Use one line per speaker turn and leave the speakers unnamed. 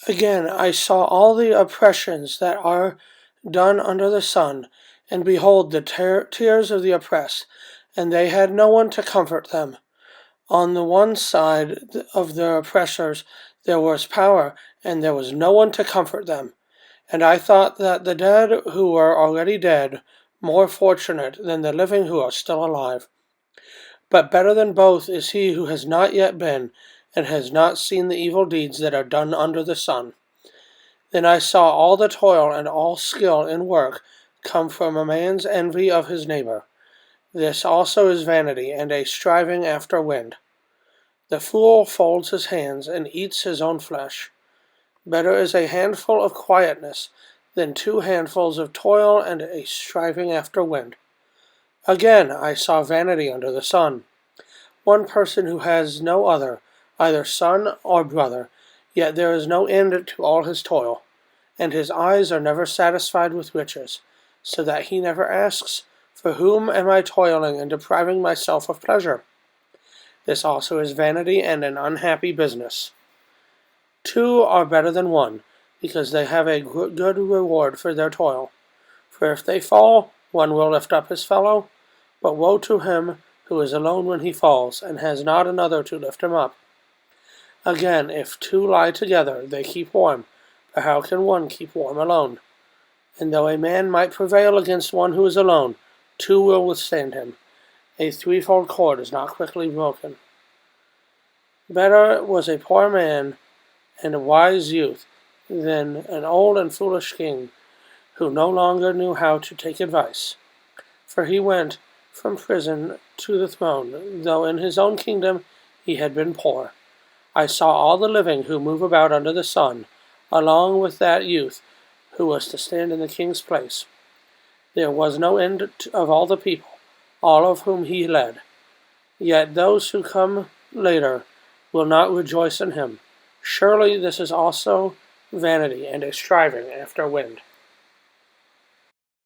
Again I saw all the oppressions that are done under the sun, and behold the tears of the oppressed, and they had no one to comfort them. On the one side of the oppressors there was power, and there was no one to comfort them. And I thought that the dead who were already dead more fortunate than the living who are still alive. But better than both is he who has not yet been, and has not seen the evil deeds that are done under the sun. Then I saw all the toil and all skill in work come from a man's envy of his neighbor. This also is vanity, and a striving after wind. The fool folds his hands and eats his own flesh. Better is a handful of quietness than 2 handfuls of toil and a striving after wind. Again I saw vanity under the sun. One person who has no other, either son or brother, yet there is no end to all his toil, and his eyes are never satisfied with riches, so that he never asks, "For whom am I toiling and depriving myself of pleasure?" This also is vanity and an unhappy business. 2 are better than 1, because they have a good reward for their toil. For if they fall, one will lift up his fellow, but woe to him who is alone when he falls, and has not another to lift him up. Again, if 2 lie together, they keep warm, but how can one keep warm alone? And though a man might prevail against one who is alone, 2 will withstand him. A threefold cord is not quickly broken. Better was a poor man and a wise youth than an old and foolish king who no longer knew how to take advice. For he went from prison to the throne, though in his own kingdom he had been poor. I saw all the living who move about under the sun, along with that youth who was to stand in the king's place. There was no end of all the people, all of whom he led. Yet those who come later will not rejoice in him. Surely this is also vanity and a striving after wind.